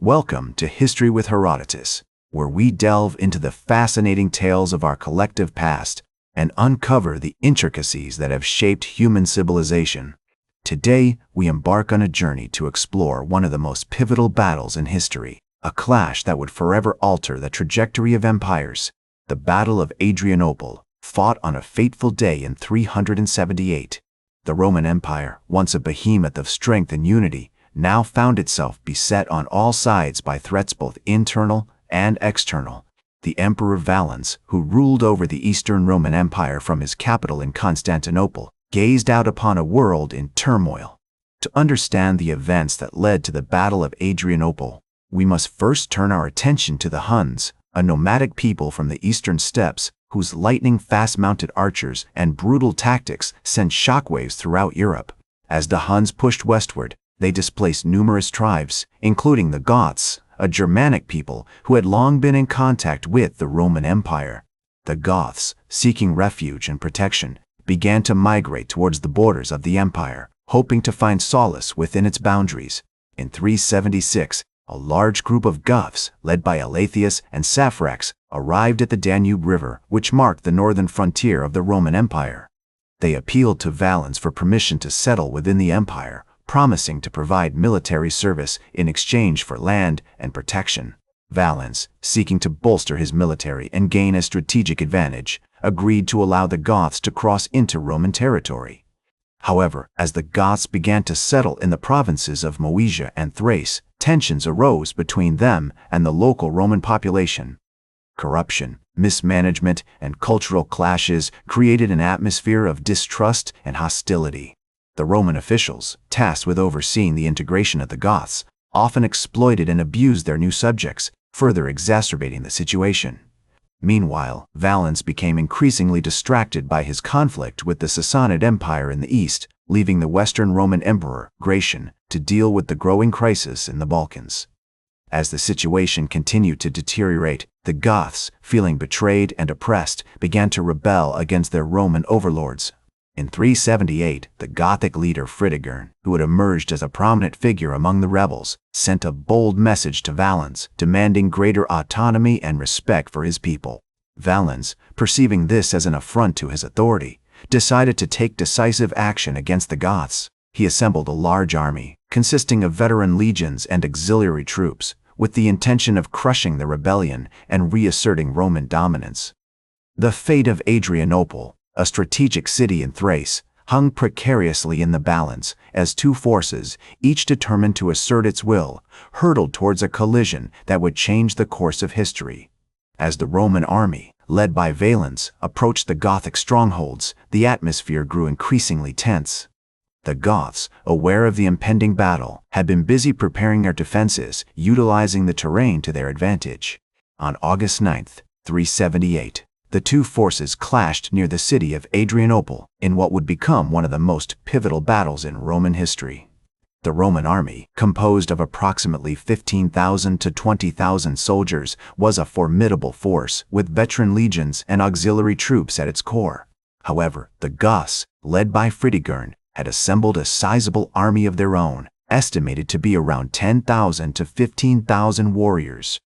Welcome to History with Herodotus, where we delve into the fascinating tales of our collective past and uncover the intricacies that have shaped human civilization. Today, we embark on a journey to explore one of the most pivotal battles in history, a clash that would forever alter the trajectory of empires, the Battle of Adrianople, fought on a fateful day in 378. The Roman Empire, once a behemoth of strength and unity, now found itself beset on all sides by threats both internal and external. The Emperor Valens, who ruled over the Eastern Roman Empire from his capital in Constantinople, gazed out upon a world in turmoil. To understand the events that led to the Battle of Adrianople, we must first turn our attention to the Huns, a nomadic people from the eastern steppes whose lightning-fast mounted archers and brutal tactics sent shockwaves throughout Europe. As the Huns pushed westward, they displaced numerous tribes, including the Goths, a Germanic people who had long been in contact with the Roman Empire. The Goths, seeking refuge and protection, began to migrate towards the borders of the empire, hoping to find solace within its boundaries. In 376, a large group of Goths, led by Elatheus and Saphrax, arrived at the Danube River, which marked the northern frontier of the Roman Empire. They appealed to Valens for permission to settle within the empire, promising to provide military service in exchange for land and protection. Valens, seeking to bolster his military and gain a strategic advantage, agreed to allow the Goths to cross into Roman territory. However, as the Goths began to settle in the provinces of Moesia and Thrace, tensions arose between them and the local Roman population. Corruption, mismanagement, and cultural clashes created an atmosphere of distrust and hostility. The Roman officials, tasked with overseeing the integration of the Goths, often exploited and abused their new subjects, further exacerbating the situation. Meanwhile, Valens became increasingly distracted by his conflict with the Sassanid Empire in the east, leaving the Western Roman Emperor, Gratian, to deal with the growing crisis in the Balkans. As the situation continued to deteriorate, the Goths, feeling betrayed and oppressed, began to rebel against their Roman overlords. In 378, the Gothic leader Fritigern, who had emerged as a prominent figure among the rebels, sent a bold message to Valens, demanding greater autonomy and respect for his people. Valens, perceiving this as an affront to his authority, decided to take decisive action against the Goths. He assembled a large army, consisting of veteran legions and auxiliary troops, with the intention of crushing the rebellion and reasserting Roman dominance. The fate of Adrianople, a strategic city in Thrace, hung precariously in the balance as two forces, each determined to assert its will, hurtled towards a collision that would change the course of history. As the Roman army, led by Valens, approached the Gothic strongholds, the atmosphere grew increasingly tense. The Goths, aware of the impending battle, had been busy preparing their defenses, utilizing the terrain to their advantage. On August 9, 378, the two forces clashed near the city of Adrianople in what would become one of the most pivotal battles in Roman history. The Roman army, composed of approximately 15,000 to 20,000 soldiers, was a formidable force with veteran legions and auxiliary troops at its core. However, the Goths, led by Fritigern, had assembled a sizable army of their own, estimated to be around 10,000 to 15,000 warriors.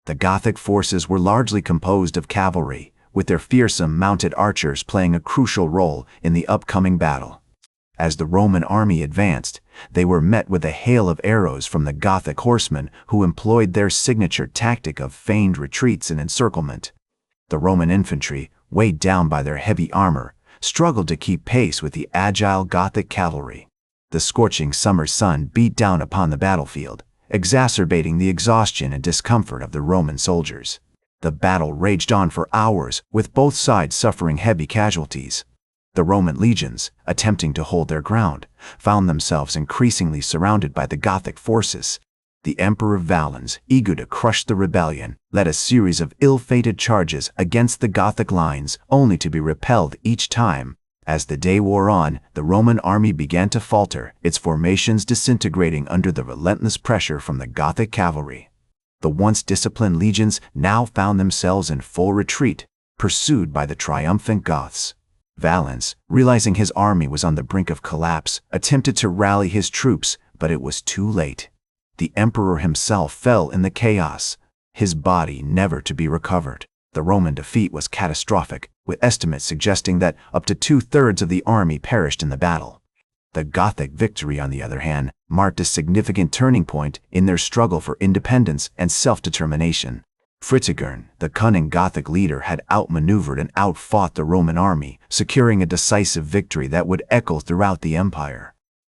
The Gothic forces were largely composed of cavalry, with their fearsome mounted archers playing a crucial role in the upcoming battle. As the Roman army advanced, they were met with a hail of arrows from the Gothic horsemen who employed their signature tactic of feigned retreats and encirclement. The Roman infantry, weighed down by their heavy armor, struggled to keep pace with the agile Gothic cavalry. The scorching summer sun beat down upon the battlefield, exacerbating the exhaustion and discomfort of the Roman soldiers. The battle raged on for hours, with both sides suffering heavy casualties. The Roman legions, attempting to hold their ground, found themselves increasingly surrounded by the Gothic forces. The Emperor Valens, eager to crush the rebellion, led a series of ill-fated charges against the Gothic lines, only to be repelled each time. As the day wore on, the Roman army began to falter, its formations disintegrating under the relentless pressure from the Gothic cavalry. The once disciplined legions now found themselves in full retreat, pursued by the triumphant Goths. Valens, realizing his army was on the brink of collapse, attempted to rally his troops, but it was too late. The emperor himself fell in the chaos, his body never to be recovered. The Roman defeat was catastrophic, with estimates suggesting that up to 2/3 of the army perished in the battle. The Gothic victory, on the other hand, marked a significant turning point in their struggle for independence and self-determination. Fritigern, the cunning Gothic leader, had outmaneuvered and outfought the Roman army, securing a decisive victory that would echo throughout the empire.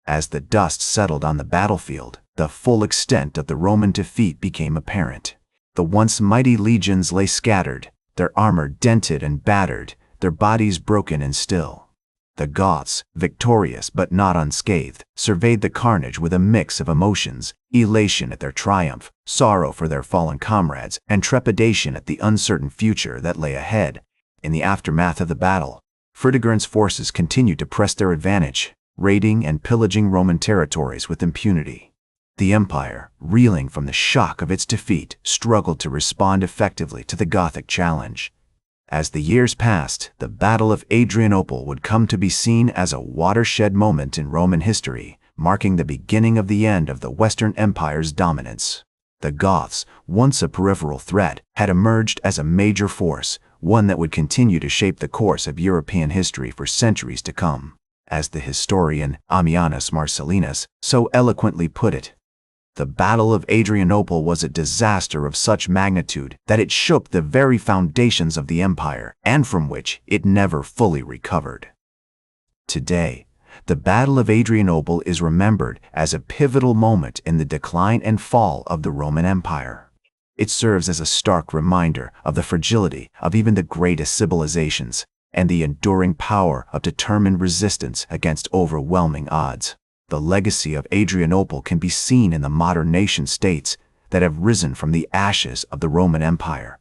As the dust settled on the battlefield, the full extent of the Roman defeat became apparent. The once mighty legions lay scattered, their armor dented and battered, their bodies broken and still. The Goths, victorious but not unscathed, surveyed the carnage with a mix of emotions: elation at their triumph, sorrow for their fallen comrades, and trepidation at the uncertain future that lay ahead. In the aftermath of the battle, Fritigern's forces continued to press their advantage, raiding and pillaging Roman territories with impunity. The empire, reeling from the shock of its defeat, struggled to respond effectively to the Gothic challenge. As the years passed, the Battle of Adrianople would come to be seen as a watershed moment in Roman history, marking the beginning of the end of the Western Empire's dominance. The Goths, once a peripheral threat, had emerged as a major force, one that would continue to shape the course of European history for centuries to come. As the historian Ammianus Marcellinus so eloquently put it, the Battle of Adrianople was a disaster of such magnitude that it shook the very foundations of the empire, and from which it never fully recovered. Today, the Battle of Adrianople is remembered as a pivotal moment in the decline and fall of the Roman Empire. It serves as a stark reminder of the fragility of even the greatest civilizations and the enduring power of determined resistance against overwhelming odds. The legacy of Adrianople can be seen in the modern nation-states that have risen from the ashes of the Roman Empire.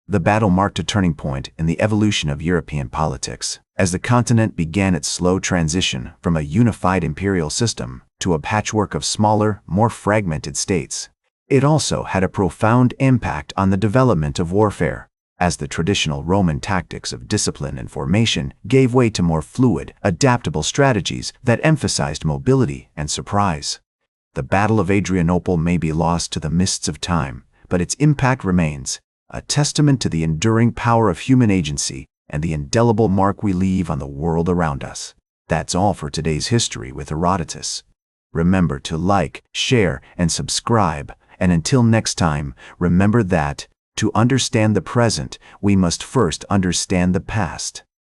The battle marked a turning point in the evolution of European politics, as the continent began its slow transition from a unified imperial system to a patchwork of smaller, more fragmented states. It also had a profound impact on the development of warfare, as the traditional Roman tactics of discipline and formation gave way to more fluid, adaptable strategies that emphasized mobility and surprise. The Battle of Adrianople may be lost to the mists of time, but its impact remains, a testament to the enduring power of human agency and the indelible mark we leave on the world around us. That's all for today's History with Herodotus. Remember to like, share, and subscribe, and until next time, remember that to understand the present, we must first understand the past.